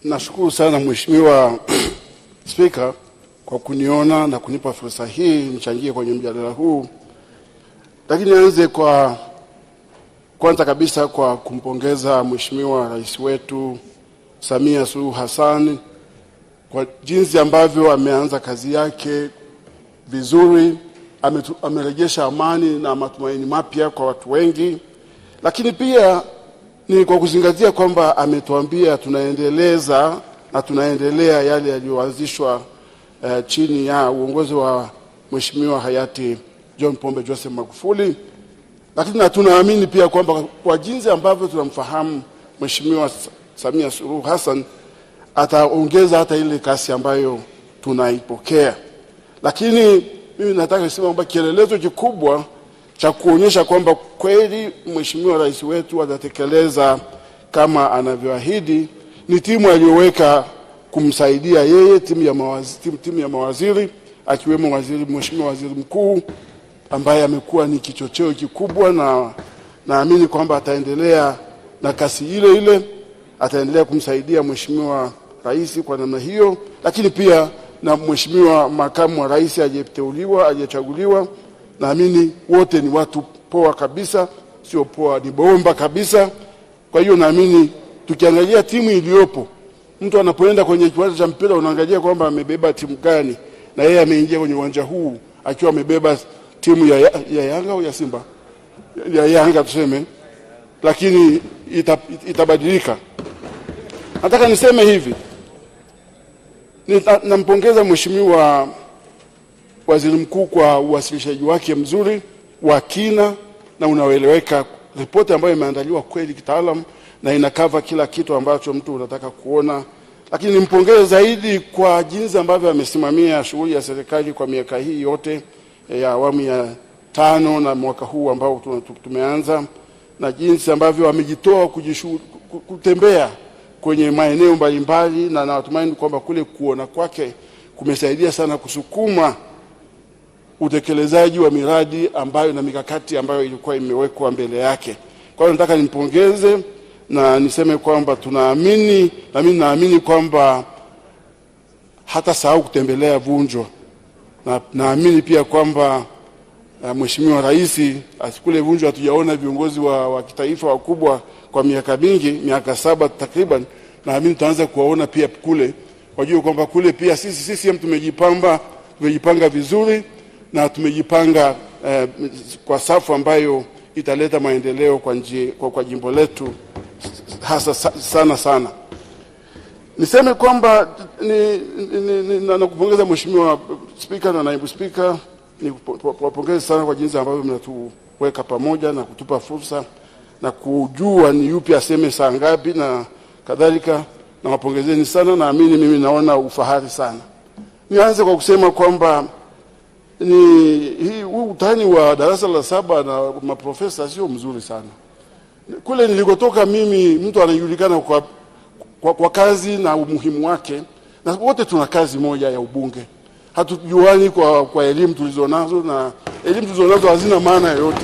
Nashukuru sana Mheshimiwa Spika kwa kuniona na kunipa fursa hii nichangie kwenye mjadala huu. Lakini nianze kwanza kabisa kwa kumpongeza Mheshimiwa Rais wetu Samia Suluhu Hassan kwa jinsi ambavyo ameanza kazi yake vizuri, amerejesha amani na matumaini mapya kwa watu wengi. Lakini pia ni kwa kuzingatia kwamba ametuambia tunaendeleza na tunaendelea yale yaliyoanzishwa chini ya uongozi wa Mheshimiwa hayati John Pombe Joseph Magufuli. Lakini tunaamini pia kwamba kwa jinsi ambavyo tunamfahamu Mheshimiwa Samia Suluhu Hassan ataongeza hata ile kasi ambayo tunaipokea. Lakini mimi nataka kusema kwamba kielelezo kikubwa cha kuonyesha kwamba kweli Mheshimiwa Rais wetu atatekeleza kama anavyoahidi ni timu aliyoweka kumsaidia yeye, timu ya mawaziri akiwemo Mheshimiwa Waziri Mkuu ambaye amekuwa ni kichocheo kikubwa, na naamini kwamba ataendelea na kasi ile ile, ataendelea kumsaidia Mheshimiwa Rais kwa namna hiyo. Lakini pia na Mheshimiwa Makamu wa Rais aliyechaguliwa, naamini wote ni watu poa kabisa, sio poa, ni bomba kabisa. Kwa hiyo naamini tukiangalia timu iliyopo, mtu anapoenda kwenye kiwanja cha mpira unaangalia kwamba amebeba timu gani, na yeye ameingia kwenye uwanja huu akiwa amebeba timu ya Yanga au ya Simba, ya Yanga tuseme, lakini itabadilika. Nataka niseme hivi, nampongeza Mheshimiwa Waziri Mkuu kwa uwasilishaji wake mzuri wa kina na unaoeleweka, ripoti ambayo imeandaliwa kweli kitaalamu na inakava kila kitu ambacho mtu unataka kuona. Lakini nimpongeze zaidi kwa jinsi ambavyo amesimamia shughuli ya serikali kwa miaka hii yote ya awamu ya 5 na mwaka huu ambao tumeanza, na jinsi ambavyo amejitoa kutembea kwenye maeneo mbalimbali, na natumaini kwamba kule kuona kwake kumesaidia sana kusukuma utekelezaji wa miradi ambayo na mikakati ambayo ilikuwa imewekwa mbele yake. Kwa hiyo nataka nimpongeze na niseme kwamba tunaamini, na mimi naamini kwamba hata sahau kutembelea Vunjo, na naamini pia kwamba Mheshimiwa Rais asikule Vunjo. Hatujaona viongozi wa kitaifa wakubwa kwa miaka mingi, miaka 7 takriban. Naamini tutaanza kuwaona pia kule, wajue kwamba kule pia sisi tumejipanga vizuri na tumejipanga kwa safu ambayo italeta maendeleo kwa jimbo letu hasa sana. Niseme kwamba nakupongeza Mheshimiwa Spika na Naibu Spika, niwapongeze sana kwa jinsi ambavyo mnatuweka pamoja na kutupa fursa na kujua ni yupi aseme saa ngapi na kadhalika. Na wapongezeni sana, naamini mimi naona ufahari sana. Nianze kwa kusema kwamba huu utani wa darasa la 7 na maprofesa sio mzuri sana. Kule nilikotoka mimi, mtu anajulikana kwa kazi na umuhimu wake, na wote tuna kazi moja ya ubunge. Hatujuani kwa elimu tulizonazo, na elimu tulizonazo hazina maana yoyote.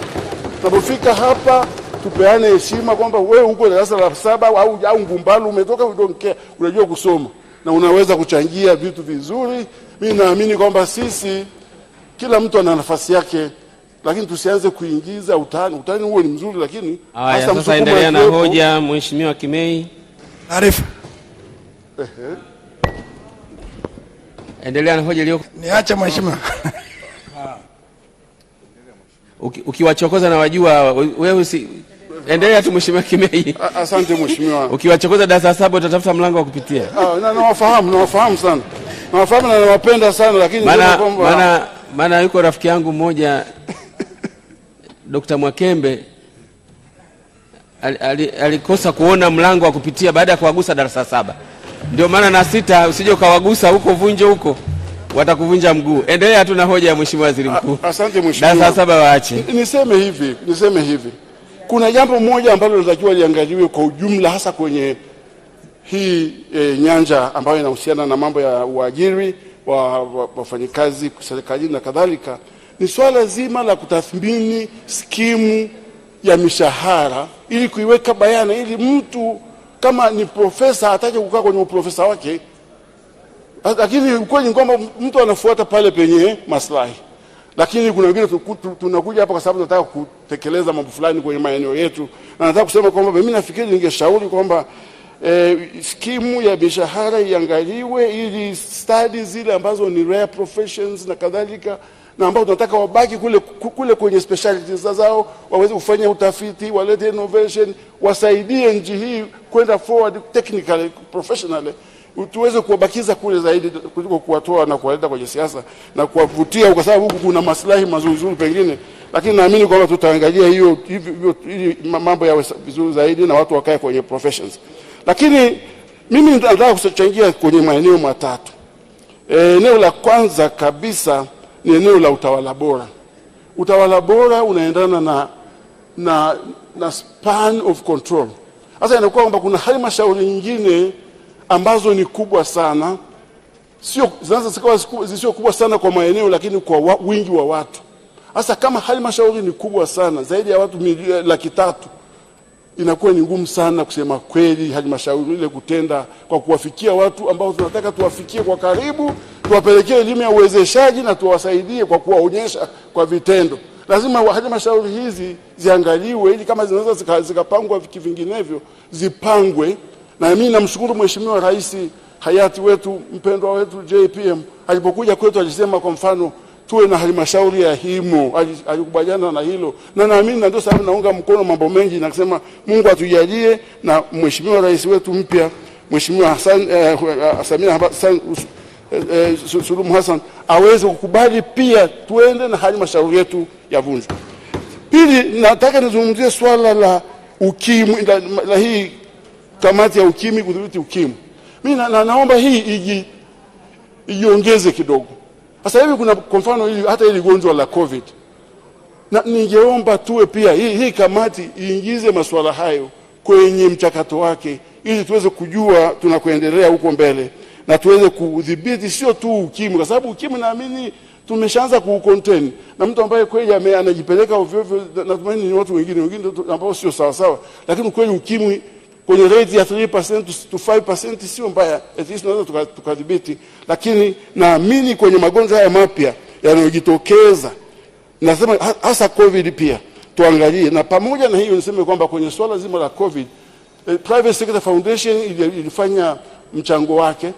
Tunapofika hapa tupeane heshima kwamba wewe uko darasa la 7 au ngumbalu umetoka, unajua kusoma na unaweza kuchangia vitu vizuri. Mimi naamini kwamba sisi kila mtu ana nafasi yake, lakini tusianze kuingiza utani. Utani huo ni mzuri, lakini hasa sasa endelea na hoja Mheshimiwa Kimei. Taarifa. Endelea na hoja iliyo. Niache Mheshimiwa. Ukiwachokoza na wajua wewe endelea tu Mheshimiwa Kimei. Asante Mheshimiwa. Ukiwachokoza darasa 7 utatafuta mlango wa kupitia. Nawafahamu sana. Nawafahamu na nawapenda sana, lakini maana yuko rafiki yangu mmoja Dr. Mwakembe alikosa kuona mlango wa kupitia baada ya kuwagusa darasa 7. Ndio maana na 6 usije ukawagusa huko Vunjo huko, watakuvunja mguu. Endelea tu na hoja ya Mheshimiwa Waziri Mkuu. Asante Mheshimiwa. Darasa 7 waache. Niseme hivi. Kuna jambo moja ambalo linatakiwa liangaliwe kwa ujumla, hasa kwenye hii nyanja ambayo inahusiana na mambo ya uajiri wa wafanyikazi serikalini na kadhalika. Ni swala zima la kutathmini skimu ya mishahara ili kuiweka bayana, ili mtu kama ni profesa hataki kukaa kwenye uprofesa wake, lakini ukweli ni kwamba mtu anafuata pale penye maslahi. Lakini kuna wengine tunakuja hapa kwa sababu tunataka kutekeleza mambo fulani kwenye maeneo yetu, na nataka kusema kwamba mimi nafikiri ningeshauri kwamba skimu ya mishahara iangaliwe ili studies zile ambazo ni rare professions na kadhalika, na ambao tunataka wabaki kule kwenye specialties zao, waweze kufanya utafiti, walete innovation, wasaidie nchi hii kwenda forward technically, professionally, tuweze kuwabakiza kule zaidi kuliko kuwatoa na kuwaleta kwenye siasa na kuwavutia, kwa sababu huku kuna maslahi mazuri pengine. Lakini naamini kwamba tutaangalia hiyo ili mambo yawe vizuri zaidi na watu wakae kwenye professions. Lakini mimi nataka kuchangia kwenye maeneo matatu. Eneo la kwanza kabisa ni eneo la utawala bora. Utawala bora unaendana na span of control. Sasa inakuwa kwamba kuna halmashauri nyingine ambazo ni kubwa sana, sio kubwa sana kwa maeneo, lakini kwa wingi wa watu. Sasa kama halmashauri ni kubwa sana, zaidi ya watu 300,000, inakuwa ni ngumu sana kusema kweli halmashauri ile kutenda kwa kuwafikia watu ambao tunataka tuwafikie kwa karibu, tuwapelekee elimu ya uwezeshaji na tuwasaidie kwa kuwaonyesha kwa vitendo. Lazima halmashauri hizi ziangaliwe ili kama zinaweza zikapangwa vinginevyo zipangwe. Na mimi namshukuru Mheshimiwa Rais hayati wetu mpendwa wetu JPM alipokuja kwetu alisema kwa mfano tuwe na halmashauri ya himo, alikubaliana na hilo, na naamini na ndio sababu naunga mkono mambo mengi na kusema Mungu atujalie na Mheshimiwa Rais wetu mpya Mheshimiwa Samia Suluhu Hassan aweze kukubali pia tuende na halmashauri yetu ya Vunjo. Pili, nataka nizungumzie swala la ukimwi, la hii kamati ya ukimwi, kudhibiti ukimwi. Mimi naomba hii iongeze kidogo. Sasa hivi kuna kwa mfano hata ile gonjwa la COVID. Na ningeomba tuwe pia hii kamati iingize masuala hayo kwenye mchakato wake ili tuweze kujua tunakoendelea huko mbele na tuweze kudhibiti sio tu ukimwi, kwa sababu ukimwi naamini tumeshaanza kucontain, na mtu ambaye kweli anajipeleka ovyo ovyo natumaini ni watu wengine ambao sio sawa sawa, lakini kweli ukimwi kwenye rate ya 3% to 5% sio mbaya, at least tunaweza tukadhibiti. Lakini naamini kwenye magonjwa haya mapya yanayojitokeza, nasema hasa COVID pia tuangalie, na pamoja na hiyo niseme kwamba kwenye swala zima la COVID Private Sector Foundation ilifanya mchango wake,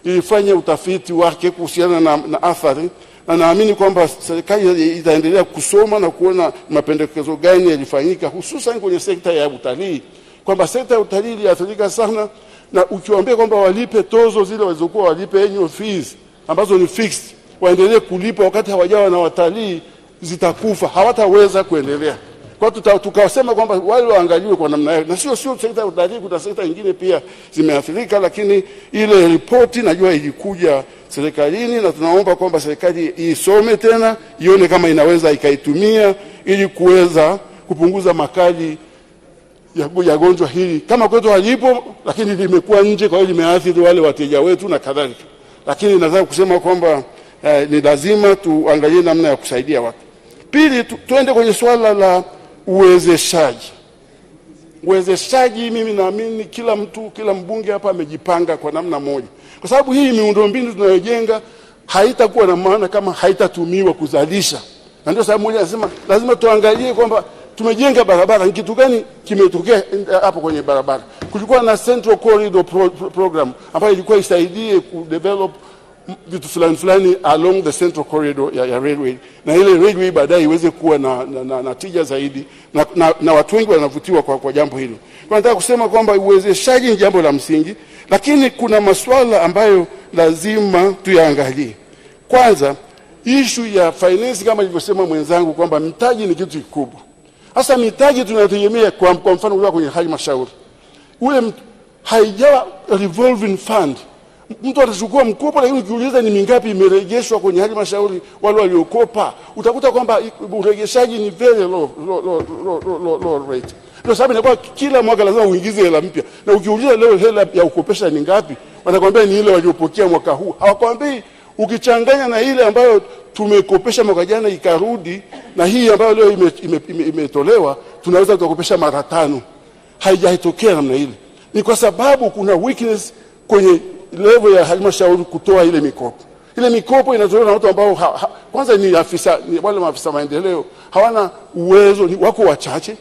ilifanya utafiti wake kuhusiana na athari, na naamini kwamba serikali itaendelea kusoma na kuona mapendekezo gani yalifanyika hususan kwenye sekta ya utalii, kwamba sekta ya utalii iliathirika sana, na ukiwaambia kwamba walipe tozo zile walizokuwa walipe annual fees ambazo ni fixed, waendelee kulipa wakati hawajawa na watalii, zitakufa, hawataweza kuendelea. Kwa tukasema kwamba wale waangaliwe kwa namna hiyo, na sio sekta ya utalii, kuna sekta nyingine pia zimeathirika, lakini ile ripoti najua ilikuja serikalini, na tunaomba kwamba serikali isome tena ione kama inaweza ikaitumia ili kuweza kupunguza makali ya gonjwa hili. Kama kwetu halipo, lakini limekuwa nje, kwa hiyo limeathiri wale wateja wetu na kadhalika. Lakini nataka kusema kwamba ni lazima tuangalie namna ya kusaidia watu. Pili, tuende kwenye swala la uwezeshaji. Uwezeshaji, mimi naamini kila mbunge hapa amejipanga kwa namna moja, kwa sababu hii miundombinu tunayojenga haitakuwa na maana kama haitatumiwa kuzalisha. Na ndio sababu moja nasema lazima tuangalie kwamba tumejenga barabara, ni kitu gani kimetokea hapo kwenye barabara. Kulikuwa na Central Corridor program ambayo ilikuwa isaidie kudevelop vitu fulani along the Central Corridor ya railway, na ile railway baadaye iweze kuwa na tija zaidi, na watu wengi wanavutiwa kwa jambo hilo. Kwa nataka kusema kwamba uwezeshaji ni jambo la msingi, lakini kuna masuala ambayo lazima tuyaangalie. Kwanza, issue ya finance, kama nilivyosema mwenzangu kwamba mitaji ni kitu kikubwa. Sasa mitaji tunategemea kwa mfano kwa kwenye halmashauri, ule haijawa revolving fund. Mtu atachukua mkopo, lakini ukiuliza ni mingapi imerejeshwa kwenye halmashauri wale waliokopa, utakuta kwamba urejeshaji ni very low rate. Ndio sababu inakuwa kila mwaka lazima uingize hela mpya, na ukiuliza leo hela ya ukopesha ni ngapi, wanakuambia ni ile waliopokea mwaka huu. Hawakwambii ukichanganya na ile ambayo tumekopesha mwaka jana ikarudi na hii ambayo leo imetolewa, tunaweza tukakopesha mara 5. Haijatokea namna ile. Ni kwa sababu kuna weakness kwenye level ya halmashauri kutoa ile mikopo. Ile mikopo inatolewa na watu ambao kwanza ni wale maafisa maendeleo hawana uwezo, wako wachache,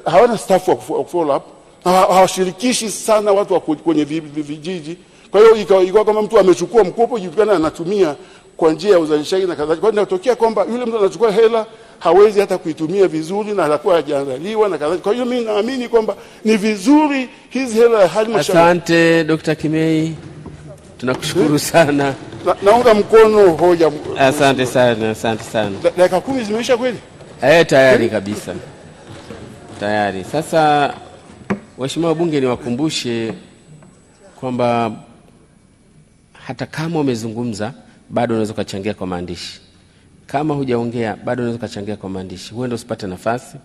hawana staff wa follow up, hawashirikishi sana watu wa kwenye vijiji. Kwa hiyo ikawa kama mtu amechukua mkopo julikana anatumia kwa njia ya uzalishaji na kadhalika. Kwa hiyo inatokea kwamba yule mtu anachukua hela hawezi hata kuitumia vizuri na atakuwa hajaandaliwa na kadhalika. Kwa hiyo mimi naamini kwamba ni vizuri hizi hela ya halmashauri. Asante Dr. Kimei. Tunakushukuru sana. Naunga mkono hoja. Asante sana, asante sana. Dakika 10 zimeisha kweli? Tayari kabisa. Tayari. Sasa waheshimiwa wabunge, niwakumbushe kwamba hata kama umezungumza bado unaweza kuchangia kwa maandishi. Kama hujaongea bado unaweza kuchangia kwa maandishi. Huenda usipate nafasi,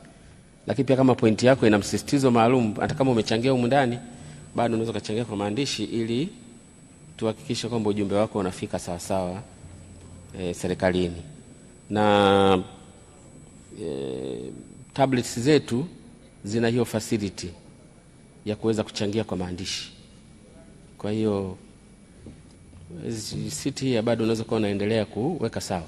lakini pia kama pointi yako ina msisitizo maalum, hata kama umechangia humu ndani bado unaweza kuchangia kwa maandishi ili tuhakikishe kwamba ujumbe wako unafika sawa sawa serikalini. Na tablets zetu zina hiyo facility ya kuweza kuchangia kwa maandishi. Kwa hiyo siti hii bado unaweza kuwa unaendelea kuweka sawa.